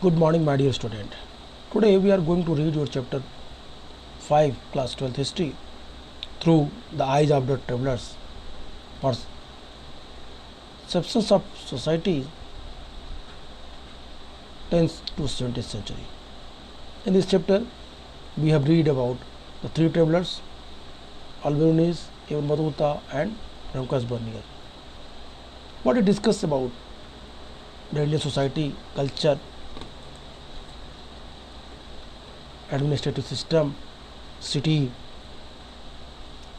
Good morning, my dear student. Today we are going to read your chapter 5, class 12th history through the eyes of the travelers. Perceptions of society 10th to 17th century. In this chapter, we have read about the three travelers, Alberonius, Ibn Battuta, and Francois Bernier. What it discuss about the Indian society, culture, administrative system, city,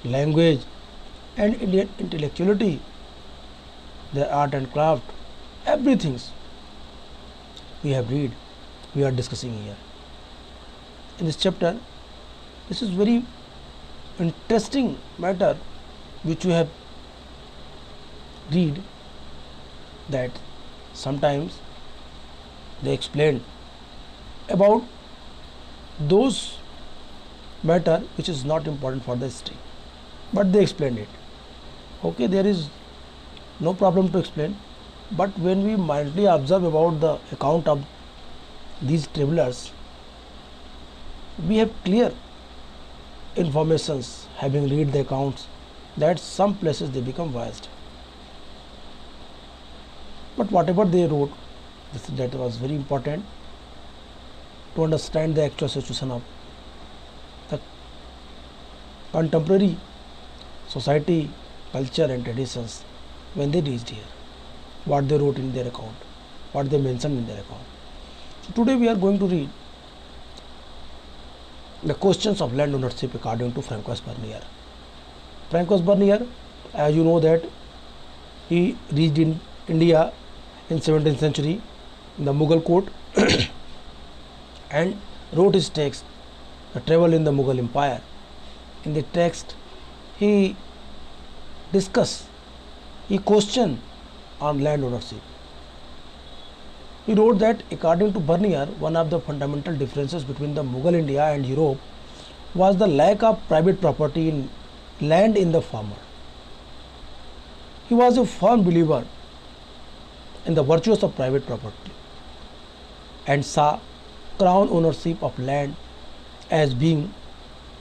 language, and Indian intellectuality, their art and craft, everything we have read, we are discussing here. In this chapter, this is very interesting matter which we have read, that sometimes they explain about those matter which is not important for the history, but they explained it. Okay, there is no problem to explain, but when we mildly observe about the account of these travelers, we have clear informations having read the accounts that some places they become biased. But whatever they wrote, that was very important to understand the actual situation of the contemporary society, culture and traditions when they reached here, what they wrote in their account, what they mentioned in their account. So today we are going to read the questions of land ownership according to Francois Bernier. Francois Bernier, as you know that he reached in India in 17th century in the Mughal court and wrote his text, The Travel in the Mughal Empire. In the text, he questioned on land ownership. He wrote that according to Bernier, one of the fundamental differences between the Mughal India and Europe was the lack of private property in land in the former. He was a firm believer in the virtues of private property and saw crown ownership of land as being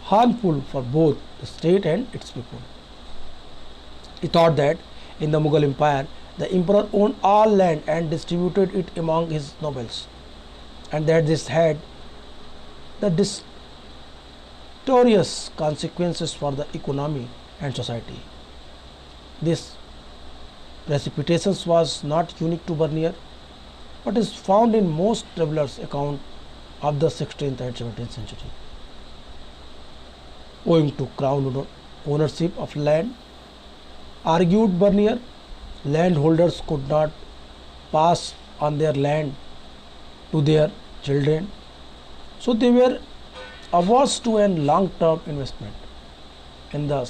harmful for both the state and its people. He thought that in the Mughal Empire, the emperor owned all land and distributed it among his nobles, and that this had the disastrous consequences for the economy and society. This precipitation was not unique to Bernier, but is found in most travelers' account of the 16th and 17th century. Owing to crown ownership of land, argued Bernier, landholders could not pass on their land to their children, so they were averse to a long-term investment in the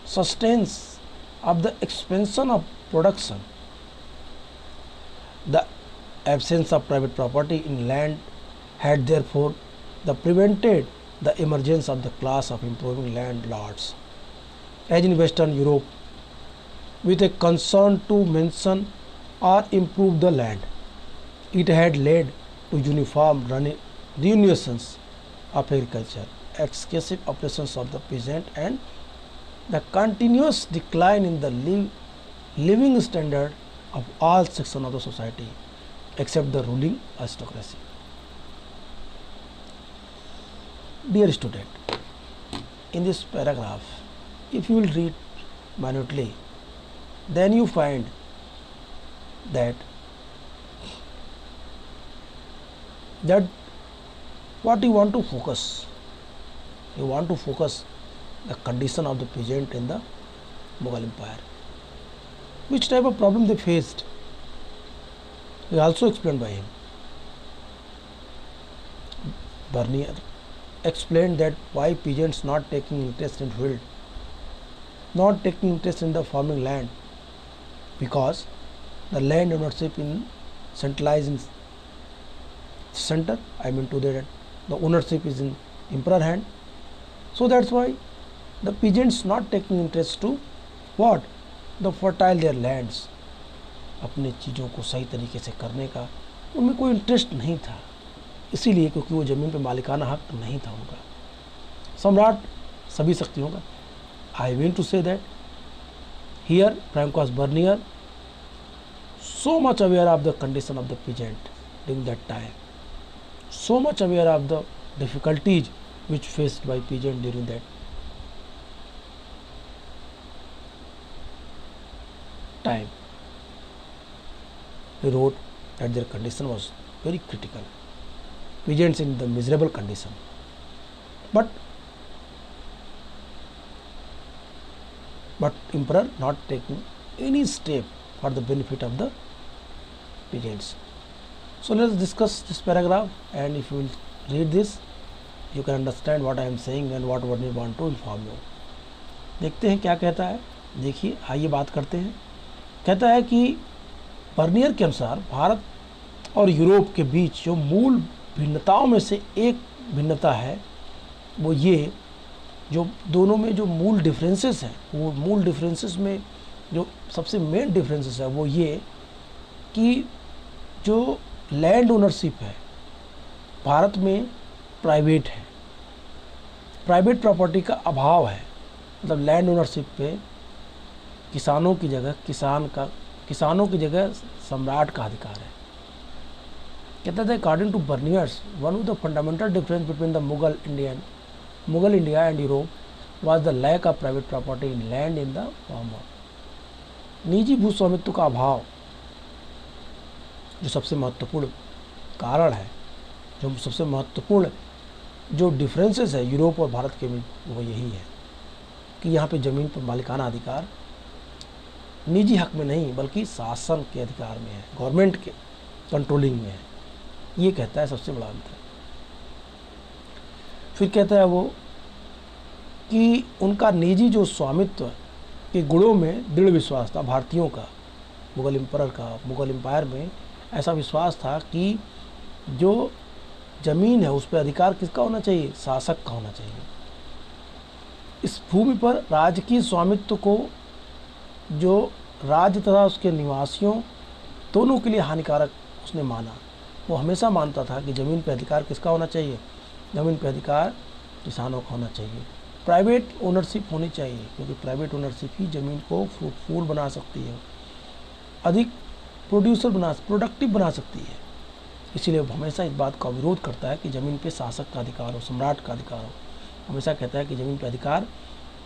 sustenance of the expansion of production. The absence of private property in land had therefore prevented the emergence of the class of improving landlords, as in Western Europe, with a concern to mention or improve the land. It had led to uniform ruinations of agriculture, excessive oppressions of the peasant, and the continuous decline in the living standard of all sections of the society except the ruling aristocracy. Dear student, in this paragraph, if you will read minutely, then you find that what you want to focus. You want to focus the condition of the peasant in the Mughal Empire. Which type of problem they faced is also explained by him. Bernier explained that why peasants not taking interest in field, not taking interest in the farming land, because the land ownership in centralized in center, I mean to that the ownership is in emperor hand. So that's why the peasants not taking interest to what? The fertile their lands, अपने चीज़ों को सही तरीके से करने का उनमें कोई इंटरेस्ट नहीं था, इसीलिए क्योंकि वो ज़मीन पे मालिकाना हक नहीं था उनका। सम्राट सभी शक्तियों का। I mean to say that here Francois Bernier so much aware of the condition of the peasant during that time, so much aware of the difficulties which faced by peasant during that time. He wrote that their condition was very critical, peasants in the miserable condition, but emperor not taking any step for the benefit of the peasants. So let's discuss this paragraph, and if you will read this you can understand what I am saying and what I want to inform you. देखते हैं क्या कहता है, देखिए आइए बात करते हैं। कहता है कि बर्नियर के अनुसार भारत और यूरोप के बीच जो मूल भिन्नताओं में से एक भिन्नता है वो ये, जो दोनों में जो मूल डिफरेंसेस हैं, वो मूल डिफरेंसेस में जो सबसे मेन डिफरेंसेस है वो ये कि जो लैंड ओनरशिप है भारत में प्राइवेट है, प्राइवेट प्रॉपर्टी का अभाव है। मतलब लैंड ओनरशिप पे किसानों की जगह सम्राट का अधिकार है। कहता था according to Bernier's one of the fundamental difference between the Mughal India and Europe was the lack of private property in land in the former. निजी भूस्वामित्व का अभाव जो सबसे महत्वपूर्ण कारण है, जो सबसे महत्वपूर्ण जो डिफरेंसेस है यूरोप और भारत के में, वो यही है कि यहाँ पे ज़मीन पर मालिकाना अधिकार निजी हक में नहीं बल्कि शासन के अधिकार में है, गवर्नमेंट के कंट्रोलिंग में है। ये कहता है सबसे बड़ा अंतर। फिर कहता है वो कि उनका निजी जो स्वामित्व के गुणों में दृढ़ विश्वास था भारतीयों का, मुगल एम्पायर में ऐसा विश्वास था कि जो ज़मीन है उस पर अधिकार किसका होना चाहिए, शासक का होना चाहिए। इस भूमि पर राजकीय स्वामित्व को जो राज्य तथा उसके निवासियों दोनों के लिए हानिकारक उसने माना। वो हमेशा मानता था कि ज़मीन पर अधिकार किसका होना चाहिए, ज़मीन पर अधिकार किसानों का होना चाहिए, प्राइवेट ओनरशिप होनी चाहिए, क्योंकि प्राइवेट ओनरशिप ही ज़मीन को फ्रूटफुल बना सकती है, अधिक प्रोडक्टिव बना सकती है। इसीलिए वो हमेशा इस बात का विरोध करता है कि ज़मीन पे शासक का अधिकार हो, सम्राट का अधिकार हो। हमेशा कहता है कि ज़मीन पे अधिकार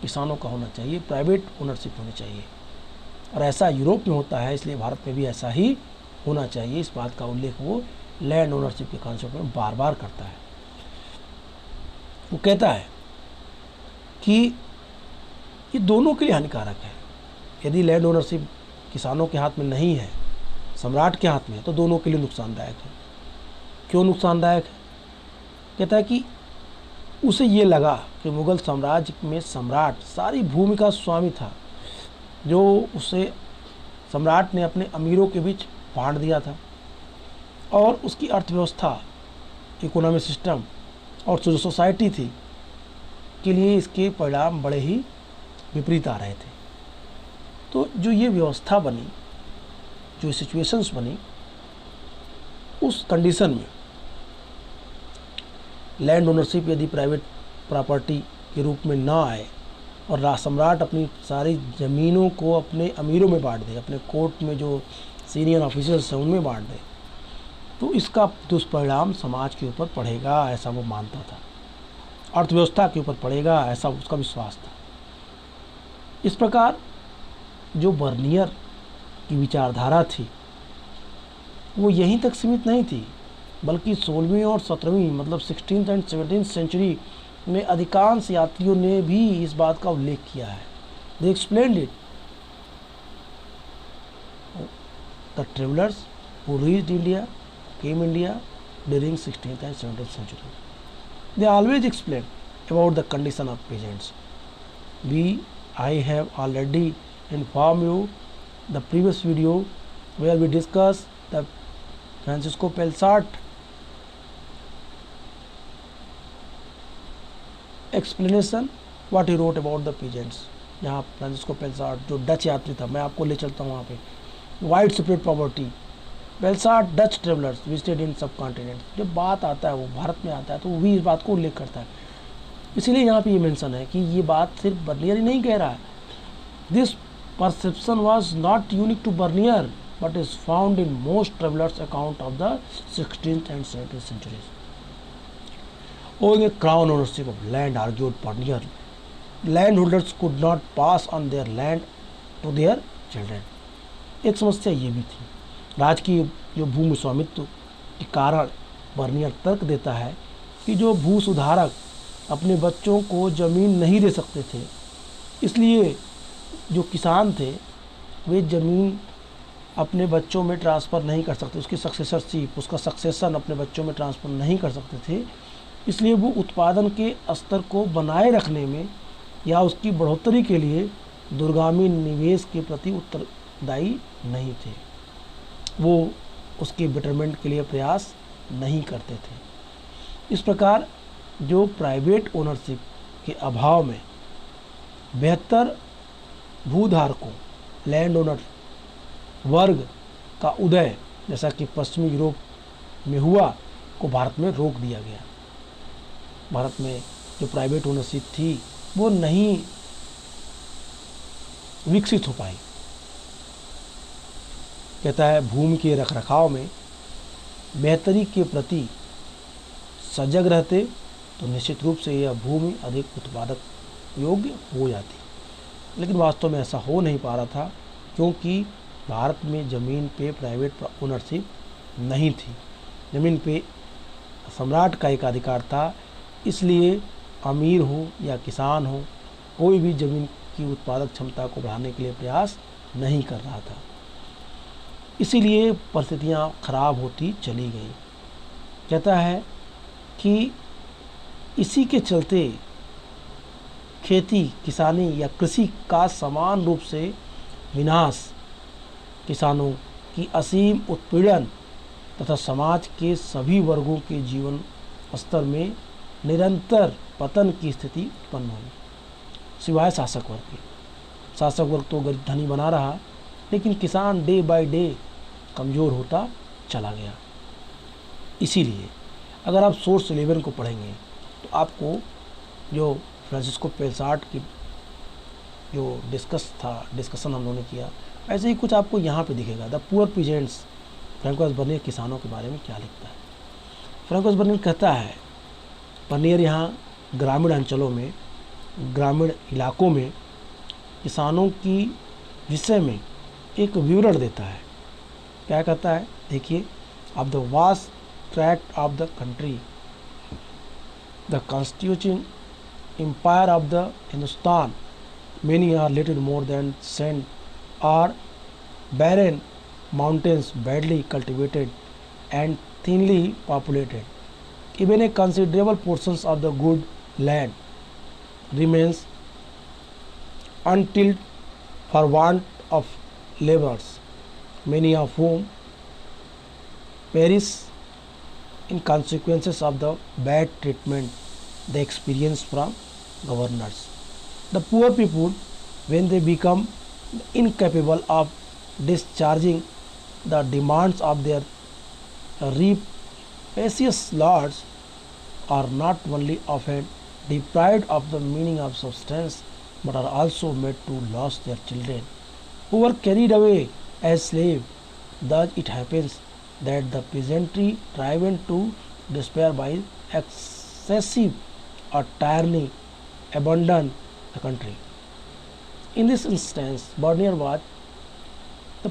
किसानों का होना चाहिए, प्राइवेट ओनरशिप होनी चाहिए। और ऐसा यूरोप में होता है, इसलिए भारत में भी ऐसा ही होना चाहिए। इस बात का उल्लेख वो लैंड ओनरशिप के कॉन्सेप्ट में बार बार करता है। वो कहता है कि ये दोनों के लिए हानिकारक है। यदि लैंड ओनरशिप किसानों के हाथ में नहीं है, सम्राट के हाथ में है, तो दोनों के लिए नुकसानदायक है। क्यों नुकसानदायक है? कहता है कि उसे ये लगा कि मुगल साम्राज्य में सम्राट सारी भूमि का स्वामी था, जो उसे सम्राट ने अपने अमीरों के बीच बांट दिया था, और उसकी अर्थव्यवस्था, इकोनॉमिक सिस्टम और जो सोसाइटी थी के लिए इसके परिणाम बड़े ही विपरीत आ रहे थे। तो जो ये व्यवस्था बनी, जो सिचुएशंस बनी, उस कंडीशन में लैंड ओनरशिप यदि प्राइवेट प्रॉपर्टी के रूप में ना आए और सम्राट अपनी सारी ज़मीनों को अपने अमीरों में बांट दे, अपने कोर्ट में जो सीनियर ऑफिसर्स हैं उनमें बांट दे, तो इसका दुष्परिणाम समाज के ऊपर पड़ेगा, ऐसा वो मानता था। अर्थव्यवस्था के ऊपर पड़ेगा, ऐसा उसका विश्वास था। इस प्रकार जो बर्नियर की विचारधारा थी वो यहीं तक सीमित नहीं थी, बल्कि 16वीं और 17वीं मतलब 16th एंड 17th सेंचुरी में अधिकांश यात्रियों ने भी इस बात का उल्लेख किया है। They explained it. The travellers who reached India came India during 16th and 17th century. They always explain about the condition of peasants. I have already informed you the previous video where we discussed the Francisco Pelsart explanation what he wrote about the peasants. यहाँ Francisco पेल्सार्ट जो Dutch यात्री था, मैं आपको ले चलता हूँ वहाँ पे। वाइड सेपरेट प्रॉपर्टी बेलसाट Dutch travellers visited in subcontinent. जब बात आता है वो भारत में आता है तो वो भी इस बात को उल्लेख करता है, इसीलिए यहाँ पे ये मेंशन है कि ये बात सिर्फ बर्नियर ही नहीं कह रहा है। This perception was not unique to Bernier but is found in most travelers' account of the 16th and 17th centuries. Owing a crown ownership of land, argued Bernier, landholders could not pass on their land to their children. एक समस्या ये भी थी, राज की जो भूमि स्वामित्व के कारण बर्नियर तर्क देता है कि जो भू सुधारक अपने बच्चों को ज़मीन नहीं दे सकते थे, इसलिए जो किसान थे वे ज़मीन अपने बच्चों में ट्रांसफ़र नहीं कर सकते, उसकी सक्सेसरशिप, उसका सक्सेशन अपने बच्चों में ट्रांसफ़र नहीं कर सकते थे, इसलिए वो उत्पादन के स्तर को बनाए रखने में या उसकी बढ़ोतरी के लिए दूरगामी निवेश के प्रति उत्तरदायी नहीं थे, वो उसके बेटरमेंट के लिए प्रयास नहीं करते थे। इस प्रकार जो प्राइवेट ओनरशिप के अभाव में बेहतर भूधारकों, लैंड ओनर वर्ग का उदय जैसा कि पश्चिमी यूरोप में हुआ को भारत में रोक दिया गया। भारत में जो प्राइवेट ओनरशिप थी वो नहीं विकसित हो पाई। कहता है भूमि के रखरखाव में बेहतरी के प्रति सजग रहते तो निश्चित रूप से यह भूमि अधिक उत्पादक योग्य हो जाती, लेकिन वास्तव में ऐसा हो नहीं पा रहा था क्योंकि भारत में ज़मीन पे प्राइवेट ओनरशिप नहीं थी। ज़मीन पे सम्राट का एक अधिकार था, इसलिए अमीर हो या किसान हो कोई भी ज़मीन की उत्पादक क्षमता को बढ़ाने के लिए प्रयास नहीं कर रहा था। इसीलिए परिस्थितियाँ खराब होती चली गई। कहता है कि इसी के चलते खेती, किसानी या कृषि का समान रूप से विनाश, किसानों की असीम उत्पीड़न तथा समाज के सभी वर्गों के जीवन स्तर में निरंतर पतन की स्थिति उत्पन्न हुई, सिवाय शासक वर्ग के। शासक वर्ग तो गरीब धनी बना रहा, लेकिन किसान डे बाय डे कमज़ोर होता चला गया। इसीलिए अगर आप सोर्स 11 को पढ़ेंगे तो आपको जो फ्रांसिस्को पेलसाट की जो डिस्कशन हम लोगों ने किया, ऐसे ही कुछ आपको यहाँ पे दिखेगा। The poor peasants, Francois Bernier किसानों के बारे में क्या लिखता है। फ्रैंकोइस बर्नियर कहता है, बर्नियर यहाँ ग्रामीण अंचलों में, ग्रामीण इलाकों में किसानों की विषय में एक विवरण देता है। क्या कहता है देखिए, of the vast tract of the country, the constituting empire of the Hindustan, many are little more than sand or barren mountains badly cultivated and thinly populated. Even a considerable portions of the good land remains untilled for want of laborers, many of whom perish in consequences of the bad treatment they experience from governors. The poor people, when they become incapable of discharging the demands of their rapacious lords, are not only often deprived of the meaning of substance, but are also made to lose their children, who were carried away as slaves. Thus it happens that the peasantry, driven to despair by excessive or tyranny, abandon the country. In this instance, Bernier was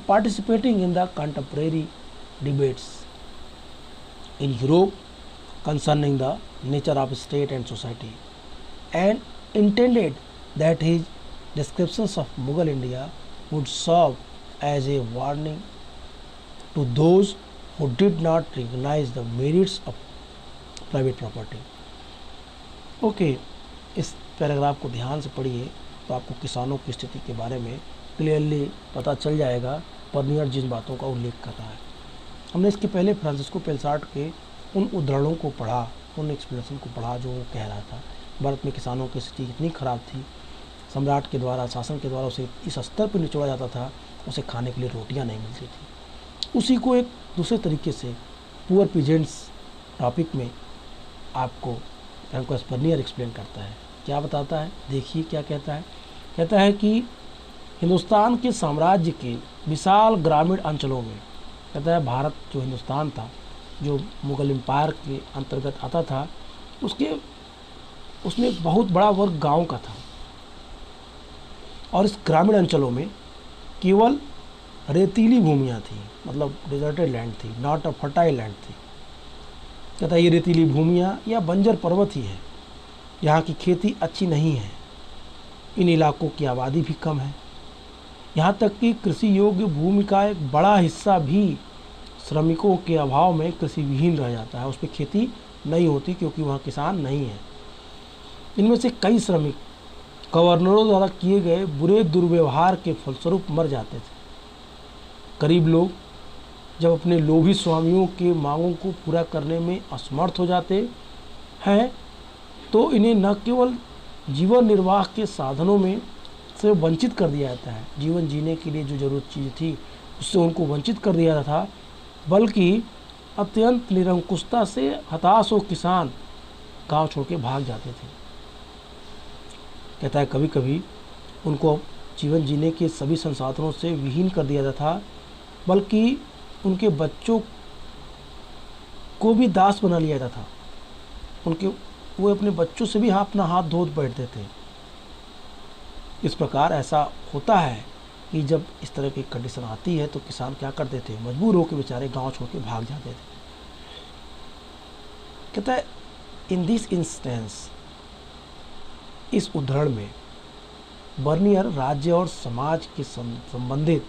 participating in the contemporary debates in Europe concerning the nature of state and society, and intended that his descriptions of Mughal India would serve as a warning to those who did not recognize the merits of private property. Okay, इस paragraph को ध्यान से पढ़िए तो आपको किसानों की स्थिति के बारे में क्लियरली पता चल जाएगा बर्नियर जिन बातों का उल्लेख कर रहा है। हमने इसके पहले फ्रांसिस्को पेलसाट के उन उद्धरणों को पढ़ा, उन एक्सप्लेनेशन को पढ़ा जो वो कह रहा था भारत में किसानों की स्थिति कितनी ख़राब थी, सम्राट के द्वारा, शासन के द्वारा उसे इस स्तर पर निचोड़ा जाता था, उसे खाने के लिए रोटियां नहीं मिलती थी। उसी को एक दूसरे तरीके से पुअर पीजेंट्स टॉपिक में आपको फ्रैंकोइस बर्नियर एक्सप्लेन करता है। क्या बताता है, देखिए क्या कहता है। कहता है कि हिंदुस्तान के साम्राज्य के विशाल ग्रामीण अंचलों में, कहता है भारत जो हिंदुस्तान था, जो मुग़ल एम्पायर के अंतर्गत आता था, उसमें एक बहुत बड़ा वर्ग गांव का था, और इस ग्रामीण अंचलों में केवल रेतीली भूमियाँ थी, मतलब डिजर्टेड लैंड थी, नॉट अ फर्टाइल लैंड थी। कहता है ये रेतीली भूमियाँ या बंजर पर्वत ही है, यहाँ की खेती अच्छी नहीं है, इन इलाकों की आबादी भी कम है, यहाँ तक कि कृषि योग्य भूमि का एक बड़ा हिस्सा भी श्रमिकों के अभाव में कृषि विहीन रह जाता है, उस पर खेती नहीं होती क्योंकि वहाँ किसान नहीं है। इनमें से कई श्रमिक गवर्नरों द्वारा किए गए बुरे दुर्व्यवहार के फलस्वरूप मर जाते थे। गरीब लोग जब अपने लोभी स्वामियों के मांगों को पूरा करने में असमर्थ हो जाते हैं तो इन्हें न केवल जीवन निर्वाह के साधनों में से वंचित कर दिया जाता है, जीवन जीने के लिए जो जरूरत चीज़ थी उससे उनको वंचित कर दिया जाता था, बल्कि अत्यंत निरंकुशता से हताश हो किसान गांव छोड़ के भाग जाते थे। कहता है कभी कभी उनको जीवन जीने के सभी संसाधनों से विहीन कर दिया जाता था, बल्कि उनके बच्चों को भी दास बना लिया जाता था। वो अपने बच्चों से भी अपना हाथ धो बैठते थे। इस प्रकार ऐसा होता है कि जब इस तरह की कंडीशन आती है तो किसान क्या करते थे, मजबूर होकर बेचारे गांव छोड़ के भाग जाते थे। कहता है इन दिस इंस्टेंस, इस उदाहरण में बर्नियर राज्य और समाज के संबंधित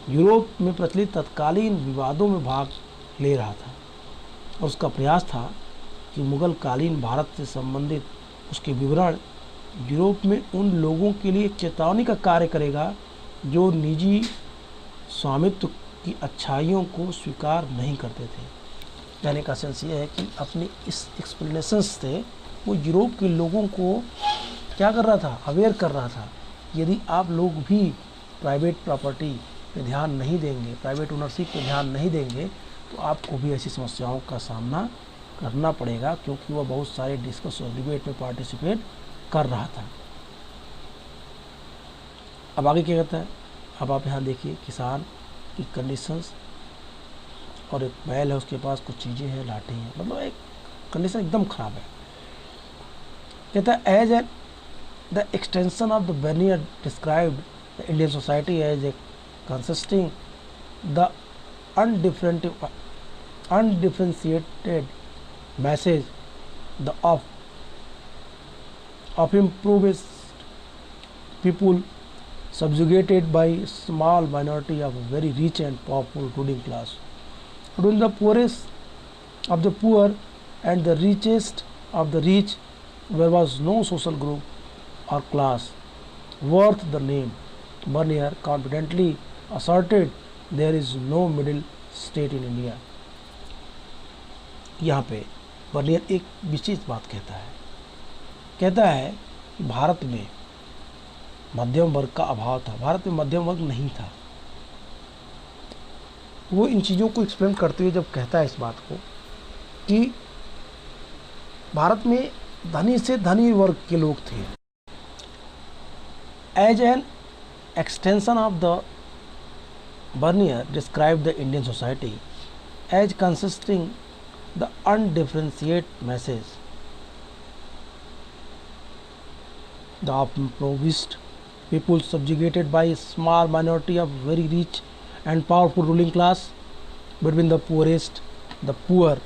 यूरोप में प्रचलित तत्कालीन विवादों में भाग ले रहा था, और उसका प्रयास था कि मुगल कालीन भारत से संबंधित उसके विवरण यूरोप में उन लोगों के लिए एक चेतावनी का कार्य करेगा जो निजी स्वामित्व की अच्छाइयों को स्वीकार नहीं करते थे। कहने का सेंस ये है कि अपनी इस एक्सप्लेनेशन से वो यूरोप के लोगों को क्या कर रहा था, अवेयर कर रहा था। यदि आप लोग भी प्राइवेट प्रॉपर्टी पे ध्यान नहीं देंगे, प्राइवेट ओनरशिप पे ध्यान नहीं देंगे, तो आपको भी ऐसी समस्याओं का सामना करना पड़ेगा, क्योंकि वह बहुत सारे डिस्कस और डिबेट में पार्टिसिपेट कर रहा था। अब आगे क्या कहता है, अब आप यहाँ देखिए किसान की कंडीशंस, और एक बैल है उसके पास, कुछ चीज़ें हैं, लाठी हैं, मतलब एक कंडीशन एकदम ख़राब है। कहता है as the extension of the Bernier described the Indian society as a consisting the undifferentiated masses the of impoverished people subjugated by a small minority of a very rich and powerful ruling class. Between the poorest of the poor and the richest of the rich, there was no social group or class worth the name. Bernier confidently asserted there is no middle state in India. यहाँ पे Bernier एक विशेष बात कहता है कि भारत में मध्यम वर्ग का अभाव था, भारत में मध्यम वर्ग नहीं था। वो इन चीज़ों को एक्सप्लेन करते हुए जब कहता है इस बात को कि भारत में धनी से धनी वर्ग के लोग थे। As an extension of the Bernier described the Indian society as consisting the undifferentiated masses, the impoverished people subjugated by a small minority of very rich and powerful ruling class. Between the poorest, the poor,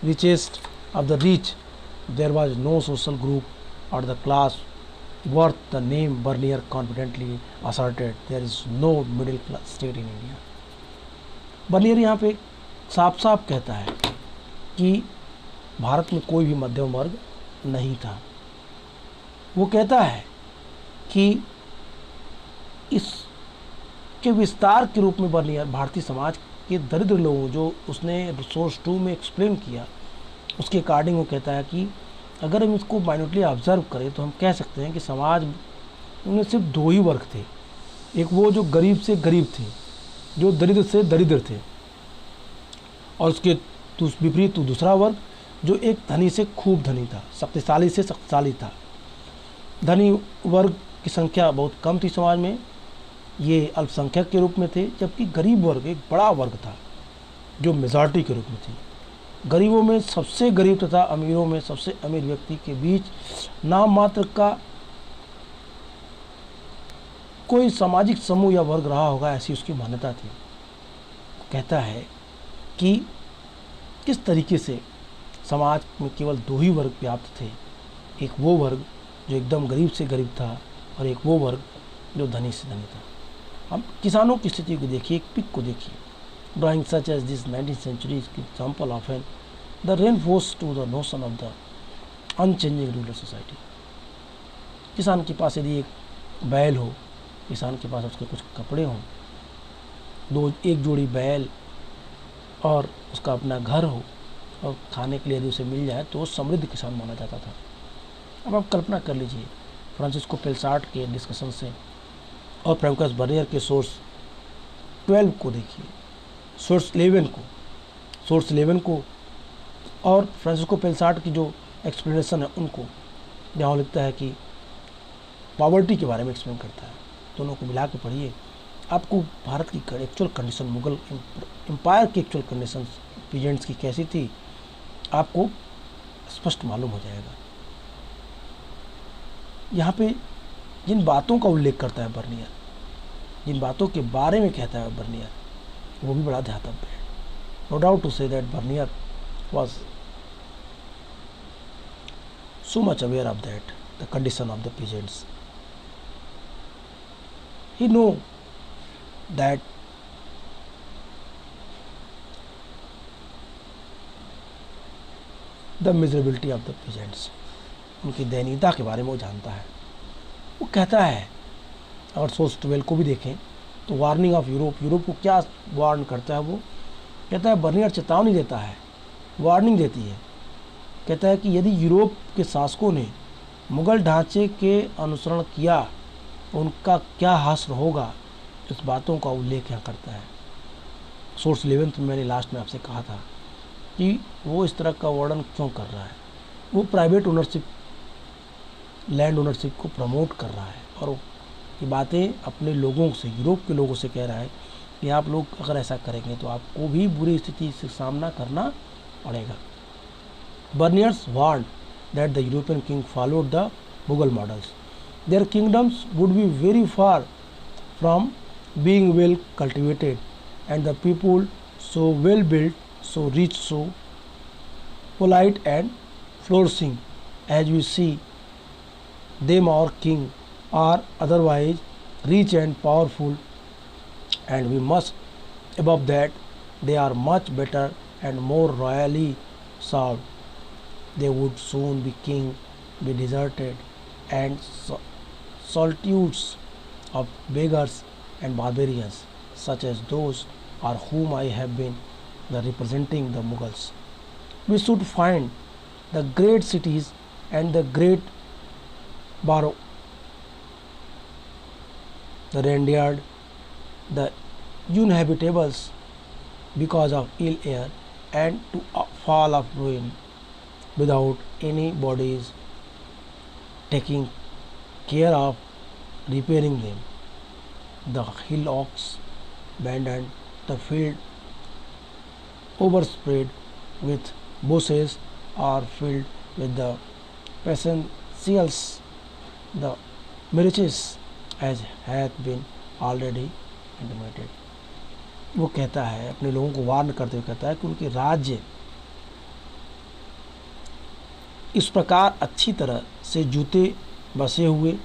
richest of the rich, there was no social group or the class worth the name. Bernier confidently asserted there is no middle class state in India. Bernier यहाँ पे साफ साफ कहता है कि भारत में कोई भी मध्यम वर्ग नहीं था। वो कहता है कि इसके विस्तार के रूप में बर्नियर भारतीय समाज के दरिद्र लोगों, जो उसने सोर्स 2 में एक्सप्लेन किया, उसके अकॉर्डिंग वो कहता है कि अगर हम इसको माइन्यूटली ऑब्जर्व करें तो हम कह सकते हैं कि समाज में सिर्फ 2 ही वर्ग थे। एक वो जो गरीब से गरीब थे, जो दरिद्र से दरिद्र थे, और उसके विपरीत दूसरा वर्ग जो एक धनी से खूब धनी था, शक्तिशाली से शक्तिशाली था। धनी वर्ग की संख्या बहुत कम थी समाज में, ये अल्पसंख्यक के रूप में थे, जबकि गरीब वर्ग एक बड़ा वर्ग था जो मेजॉरिटी के रूप में थी। गरीबों में सबसे गरीब तथा अमीरों में सबसे अमीर व्यक्ति के बीच नाम मात्र का कोई सामाजिक समूह या वर्ग रहा होगा, ऐसी उसकी मान्यता थी। कहता है कि किस तरीके से समाज में केवल दो ही वर्ग व्याप्त थे, एक वो वर्ग जो एकदम गरीब से गरीब था और एक वो वर्ग जो धनी से धनी था। हम किसानों की स्थिति को देखिए, एक पिक को देखिए। Drawing such as this 19th century example of an the reinforce to the notion of the unchanging rural society. किसान के पास यदि एक बैल हो, किसान के पास उसके कुछ कपड़े हों, एक जोड़ी बैल और उसका अपना घर हो और खाने के लिए यदि उसे मिल जाए तो वो समृद्ध किसान माना जाता था। अब आप कल्पना कर लीजिए, फ्रांसिस्को पेलसार्ट के डिस्कशन से और फ्रैंकोस बर्नियर के सोर्स 12 को देखिए, सोर्स 11 को और फ्रांसिस्को पेलसार्ट की जो एक्सप्लेनेशन है उनको, जहाँ लिखता है कि पॉवर्टी के बारे में एक्सप्लेन करता है। दोनों को मिला के पढ़िए, आपको भारत की एक्चुअल कंडीशन, मुगल एम्पायर की एक्चुअल कंडीशन पीजेंट्स की कैसी थी, आपको स्पष्ट मालूम हो जाएगा। यहाँ पे जिन बातों का उल्लेख करता है बर्नियर, जिन बातों के बारे में कहता है बर्नियर, वो भी बड़ा ध्यातव्य है। No doubt to say that Bernier was so much aware of that the condition of the peasants. He know that the miserability of the peasants, उनकी दयनीयता के बारे में वो जानता है। वो कहता है, अगर सोर्स 12 को भी देखें तो वार्निंग ऑफ यूरोप को क्या वार्न करता है, वो कहता है, बर्नियर चेतावनी देता है, वार्निंग देती है। कहता है कि यदि यूरोप के शासकों ने मुगल ढांचे के अनुसरण किया तो उनका क्या हास्य होगा, इस बातों का उल्लेख यहाँ करता है। सोर्स 11 में मैंने लास्ट में आपसे कहा था कि वो इस तरह का वर्णन क्यों कर रहा है। वो प्राइवेट ओनरशिप, लैंड ओनरशिप को प्रमोट कर रहा है और ये बातें अपने लोगों से, यूरोप के लोगों से कह रहा है कि आप लोग अगर ऐसा करेंगे तो आपको भी बुरी स्थिति से सामना करना पड़ेगा। Bernier's warned that the European king followed the Mughal models. Their kingdoms would be very far from being well cultivated and the people so well built, so rich, so polite and flourishing as we see them, our king are otherwise rich and powerful, and we must above that they are much better and more royally served. They would soon be king, be deserted, and solitudes of beggars and barbarians, such as those are whom I have been the representing the Mughals. We should find the great cities and the great borough, the reindeer, the uninhabitables because of ill air, and to fall of ruin without any bodies taking care of repairing them. The hillocks abandoned, the field overspread with bushes are filled with the peasants, the marriages as hath been already intimated. वो कहता है, अपने लोगों को warn करते हुए कहता है कि उनके राज्य इस प्रकार अच्छी तरह से जूते बसे हुए,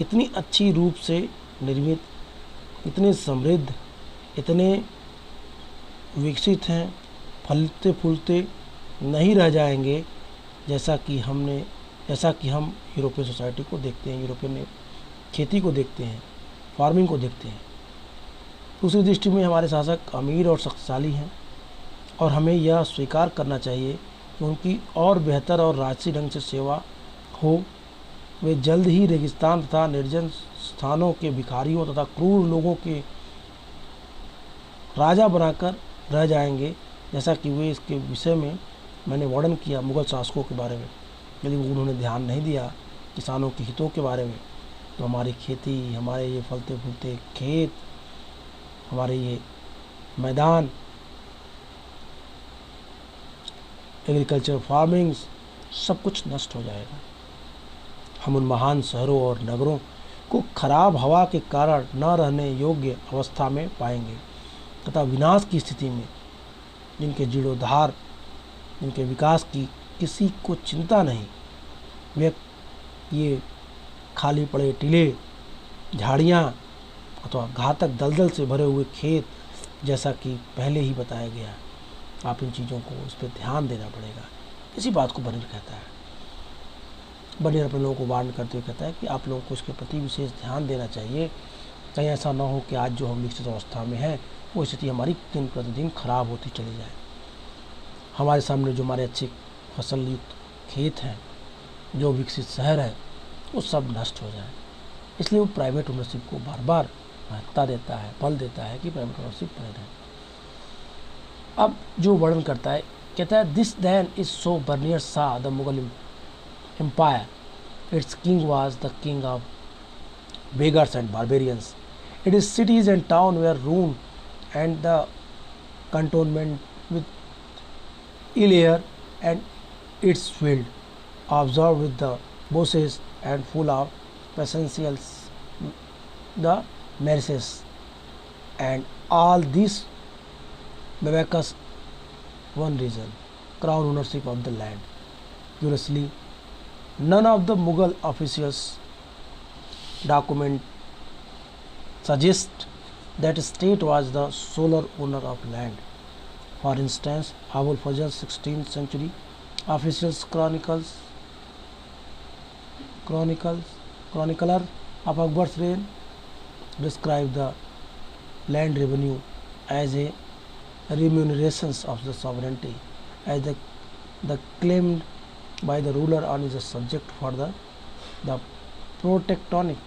इतनी अच्छी रूप से निर्मित, इतने समृद्ध, इतने विकसित हैं, फलते फूलते नहीं रह जाएंगे जैसा कि हम यूरोपियन सोसाइटी को देखते हैं, यूरोपियन खेती को देखते हैं, फार्मिंग को देखते हैं। दूसरी दृष्टि में हमारे शासक अमीर और शक्तिशाली हैं और हमें यह स्वीकार करना चाहिए कि उनकी और बेहतर और राजसी ढंग से सेवा हो। वे जल्द ही रेगिस्तान तथा निर्जन स्थानों के भिखारियों तथा क्रूर लोगों के राजा बनाकर रह जाएंगे, जैसा कि वे इसके विषय में मैंने वर्णन किया मुग़ल शासकों के बारे में, यदि उन्होंने ध्यान नहीं दिया किसानों के हितों के बारे में, तो हमारी खेती, हमारे ये फलते फूलते खेत, हमारे ये मैदान, एग्रीकल्चर फार्मिंग, सब कुछ नष्ट हो जाएगा। हम उन महान शहरों और नगरों को खराब हवा के कारण न रहने योग्य अवस्था में पाएंगे तथा विनाश की स्थिति में, जिनके जीर्णोद्धार, जिनके विकास की किसी को चिंता नहीं, वे ये खाली पड़े टीले, झाड़ियाँ अथवा घातक दलदल से भरे हुए खेत, जैसा कि पहले ही बताया गया। आप इन चीज़ों को, इस पर ध्यान देना पड़ेगा। इसी बात को बर्नियर कहता है। बर्नियर अपने लोगों को वार्न करते हुए कहता है कि आप लोगों को इसके प्रति विशेष ध्यान देना चाहिए, कहीं ऐसा ना हो कि आज जो हम विकसित अवस्था में हैं वो स्थिति हमारी दिन प्रतिदिन खराब होती चली जाए। हमारे सामने जो हमारे अच्छे फसल युक्त खेत हैं, जो विकसित शहर है, वो सब नष्ट हो जाए। इसलिए वो प्राइवेट ओनरशिप को बार बार महत्ता देता है, बल देता है कि प्राइवेट ओनरशिप बने रहे। अब जो वर्णन करता है, कहता है this then is so Bernier saw the Mughal empire. Its king was the king of beggars and barbarians. Its cities and towns were ruined and the cantonment with ill air and its field absorbed with the bushes and full of pestilence, the marishes, and all this because one reason, crown ownership of the land. Curiously, none of the Mughal officials' document suggest that state was the sole owner of land. For instance, Abul Fazl's 16th century officials chronicler of Akbar's reign described the land revenue as a remuneration of the sovereignty, as the claimed by the ruler on is a subject for the protectonic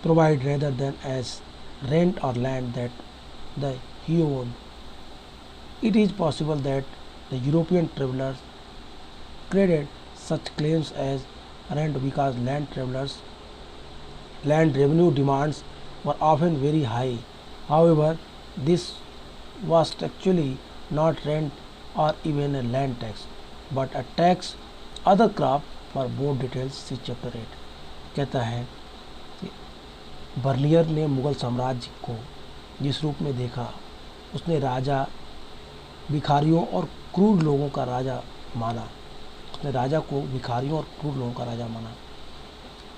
provide rather than as rent or land that he owned. It is possible that the European travelers credited such claims as rent because land revenue demands were often very high. However, this was actually not rent or even a land tax, but a tax other crop. For more details see chapter 8. कहता है कि Bernier ने मुगल साम्राज्य को जिस रूप में देखा, उसने राजा भिखारियों और क्रूर लोगों का राजा माना। उसने राजा को भिखारियों और क्रूर लोगों का राजा माना।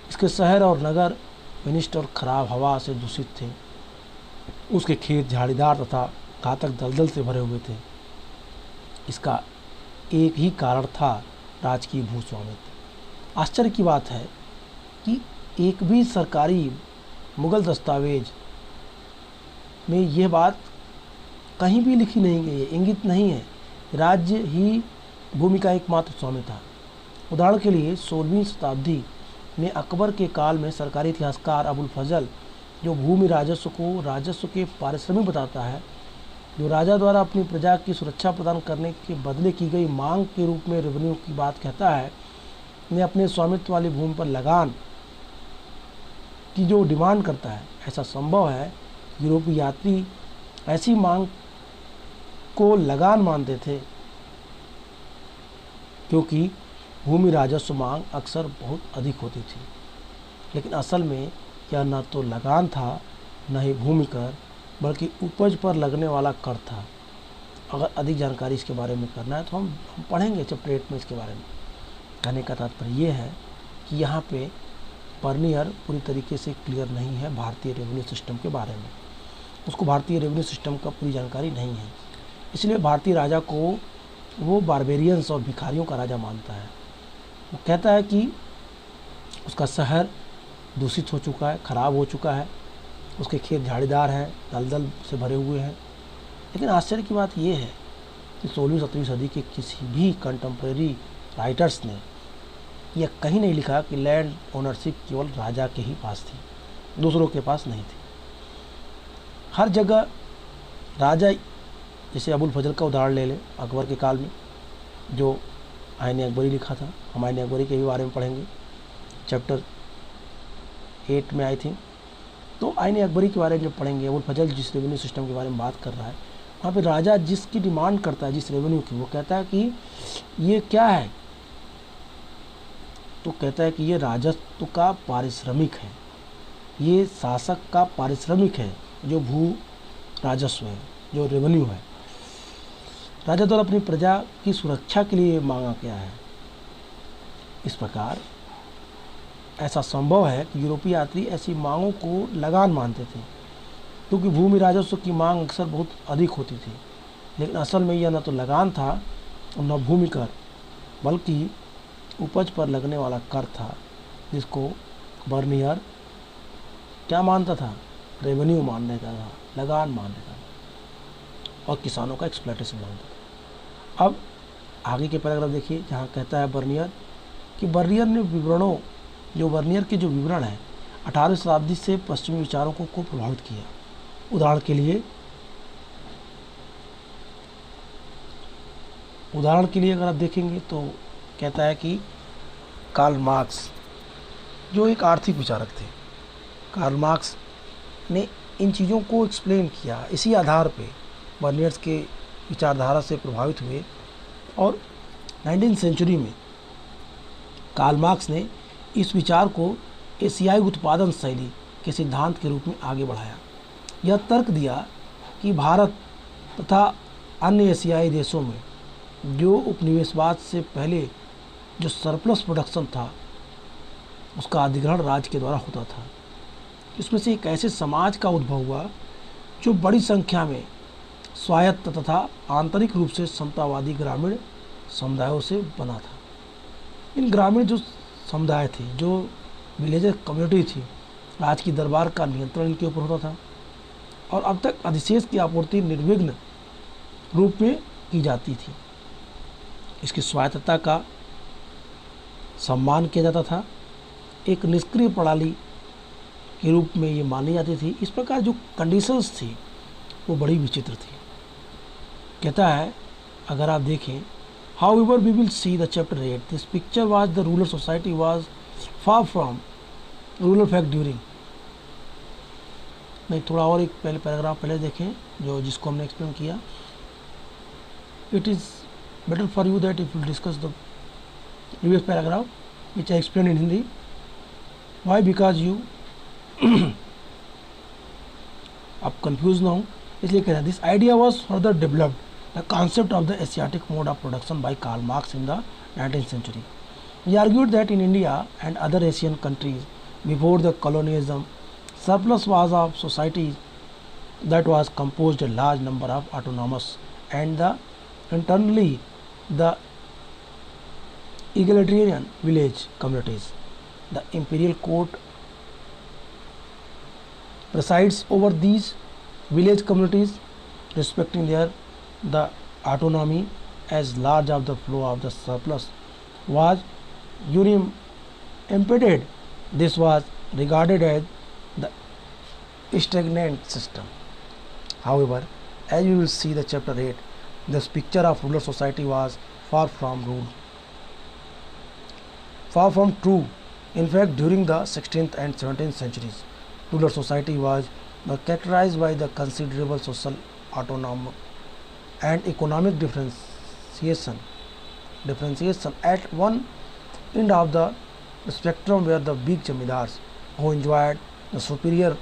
इसके शहर और नगर विनिष्ट और खराब हवा से दूषित थे। उसके खेत झाड़ीदार तथा घातक दलदल से भरे हुए थे। इसका एक ही कारण था, राजकीय भूस्वामित्व। आश्चर्य की बात है कि एक भी सरकारी मुगल दस्तावेज में यह बात कहीं भी लिखी नहीं गई है, इंगित नहीं है। राज्य ही भूमि का एकमात्र स्वामी था। उदाहरण के लिए 16वीं शताब्दी में अकबर के काल में सरकारी इतिहासकार अबुल फजल, जो भूमि राजस्व को राजस्व के पारिश्रमिक बताता है, जो राजा द्वारा अपनी प्रजा की सुरक्षा प्रदान करने के बदले की गई मांग के रूप में रेवेन्यू की बात कहता है, ने अपने स्वामित्व वाली भूमि पर लगान की जो डिमांड करता है। ऐसा संभव है यूरोपीय यात्री ऐसी मांग को लगान मानते थे, क्योंकि भूमि राजस्व मांग अक्सर बहुत अधिक होती थी। लेकिन असल में यह न तो लगान था, न ही भूमि कर, बल्कि उपज पर लगने वाला कर था। अगर अधिक जानकारी इसके बारे में करना है तो हम पढ़ेंगे चैप्टर 8 में इसके बारे में। कहने का तात्पर्य ये है कि यहाँ पे बर्नियर पूरी तरीके से क्लियर नहीं है भारतीय रेवेन्यू सिस्टम के बारे में। उसको भारतीय रेवेन्यू सिस्टम का पूरी जानकारी नहीं है, इसलिए भारतीय राजा को वो बारबेरियंस और भिखारियों का राजा मानता है। वो कहता है कि उसका शहर दूषित हो चुका है, खराब हो चुका है, उसके खेत झाड़ीदार हैं, दलदल से भरे हुए हैं। लेकिन आश्चर्य की बात यह है कि 16वीं-17वीं सदी के किसी भी कंटेम्प्रेरी राइटर्स ने यह कहीं नहीं लिखा कि लैंड ओनरशिप केवल राजा के ही पास थी, दूसरों के पास नहीं थी। हर जगह राजा, जैसे अबुल फजल का उदाहरण ले लें अकबर के काल में, जो आईन अकबरी लिखा था, हम आईन अकबरी के भी बारे में पढ़ेंगे चैप्टर 8 में आई थिंक। तो आईन अकबरी के बारे में जब पढ़ेंगे, अबुल फजल जिस रेवेन्यू सिस्टम के बारे में बात कर रहा है, वहाँ पे राजा जिसकी डिमांड करता है जिस रेवेन्यू की, वो कहता है कि ये क्या है, तो कहता है कि ये राजस्व का पारिश्रमिक है, ये शासक का पारिश्रमिक है, जो भू राजस्व है, जो रेवेन्यू है, राजा द्वारा अपनी प्रजा की सुरक्षा के लिए मांगा गया है। इस प्रकार ऐसा संभव है कि यूरोपीय यात्री ऐसी मांगों को लगान मानते थे, क्योंकि भूमि राजस्व की मांग अक्सर बहुत अधिक होती थी, लेकिन असल में यह न तो लगान था और न भूमि कर, बल्कि उपज पर लगने वाला कर था, जिसको बर्नियर क्या मानता था, रेवेन्यू मान लेता था, लगान मान लेता था, और किसानों का एक्सप्लॉयटेशन मानता था। अब आगे के पैराग्राफ देखिए, जहाँ कहता है बर्नियर कि बर्नियर ने विवरणों, जो बर्नियर के जो विवरण है 18वीं शताब्दी से पश्चिमी विचारों को प्रभावित किया। उदाहरण के लिए अगर आप देखेंगे तो कहता है कि कार्ल मार्क्स, जो एक आर्थिक विचारक थे, कार्ल मार्क्स ने इन चीज़ों को एक्सप्लेन किया। इसी आधार पे बर्नियर्स के विचारधारा से प्रभावित हुए और 19वीं सेंचुरी में कार्ल मार्क्स ने इस विचार को एशियाई उत्पादन शैली के सिद्धांत के रूप में आगे बढ़ाया। यह तर्क दिया कि भारत तथा अन्य एशियाई देशों में जो उपनिवेशवाद से पहले जो सरप्लस प्रोडक्शन था, उसका अधिग्रहण राज्य के द्वारा होता था। इसमें से एक ऐसे समाज का उद्भव हुआ जो बड़ी संख्या में स्वायत्त तथा आंतरिक रूप से समतावादी ग्रामीण समुदायों से बना था। इन ग्रामीण जो समुदाय थे, जो विलेजर कम्युनिटी थी, राज की दरबार का नियंत्रण इनके ऊपर होता था और अब तक अधिशेष की आपूर्ति निर्विघ्न रूप में की जाती थी। इसकी स्वायत्तता का सम्मान किया जाता था, एक निष्क्रिय प्रणाली के रूप में ये मानी जाती थी। इस प्रकार जो कंडीशंस थी वो बड़ी विचित्र थी। कहता है, अगर आप देखें, however we will see the chapter 8, this picture was the rural society was far from rural fact during, नहीं थोड़ा और एक पहले पैराग्राफ पहले देखें जो जिसको हमने एक्सप्लेन किया। It is better for you that if you discuss the previous paragraph which I explain in Hindi. Why? Because you आप कंफ्यूज ना हो, इसलिए कह रहे हैं this idea was further developed the concept of the Asiatic mode of production by Karl Marx in the 19th century. He argued that in India and other Asian countries before the colonialism, surplus was of societies that was composed a large number of autonomous and the internally the egalitarian village communities. The imperial court presides over these village communities, respecting their the autonomy as large of the flow of the surplus was unimpeded. This was regarded as the stagnant system. However, as we will see the chapter 8, this picture of rural society was far from true. In fact, during the 16th and 17th centuries, rural society was characterized by the considerable social autonomy and economic differentiation. At one end of the spectrum were the big jamidars who enjoyed the superior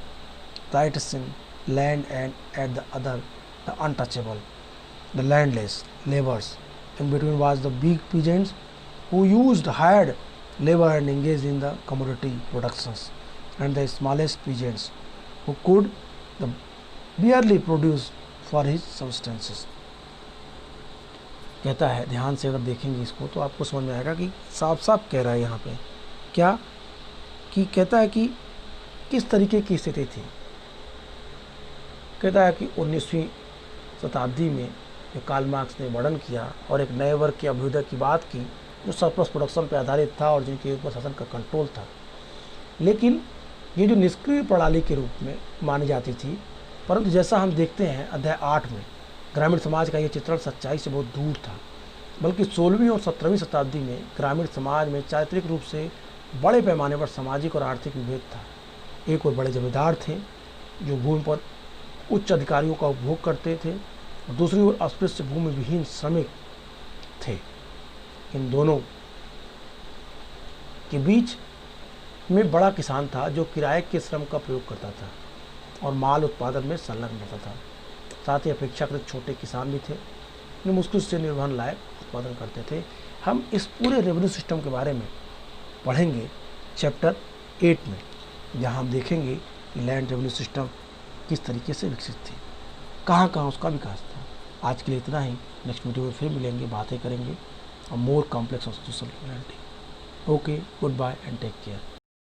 rights in land, and at the other the untouchable, the landless laborers. In between was the big peasants who used hired labor and engaged in the commodity productions, and the smallest peasants who could barely produce for his substances. कहता है, ध्यान से अगर देखेंगे इसको तो आपको समझ में आएगा कि साफ साफ कह रहा है यहाँ पे क्या, कि कहता है कि किस तरीके की स्थिति थी। कहता है कि 19वीं शताब्दी में जो कार्ल मार्क्स ने वर्णन किया और एक नए वर्ग के अभ्युदय की बात की जो सरप्लस प्रोडक्शन पर आधारित था और जिनके ऊपर शासन का कंट्रोल था, लेकिन ये जो निष्क्रिय प्रणाली के रूप में मानी जाती थी, परंतु जैसा हम देखते हैं अध्याय 8 में, ग्रामीण समाज का यह चित्रण सच्चाई से बहुत दूर था। बल्कि 16वीं और 17वीं शताब्दी में ग्रामीण समाज में चारित्रिक रूप से बड़े पैमाने पर सामाजिक और आर्थिक विभेद था। एक और बड़े जमींदार थे जो भूमि पर उच्च अधिकारियों का उपभोग करते थे, और दूसरी ओर अस्पृश्य भूमि विहीन श्रमिक थे। इन दोनों के बीच में बड़ा किसान था जो किराए के श्रम का प्रयोग करता था और माल उत्पादन में संलग्न रहता था। साथ ही अपेक्षाकृत छोटे किसान भी थे जो मुश्किल से निर्वहन लायक उत्पादन करते थे। हम इस पूरे रेवेन्यू सिस्टम के बारे में पढ़ेंगे चैप्टर 8 में, जहाँ हम देखेंगे कि लैंड रेवेन्यू सिस्टम किस तरीके से विकसित थी, कहाँ कहाँ उसका विकास था। आज के लिए इतना ही। नेक्स्ट वीडियो में फिर मिलेंगे, बातें करेंगे और more complex of social reality. Okay, goodbye and take care.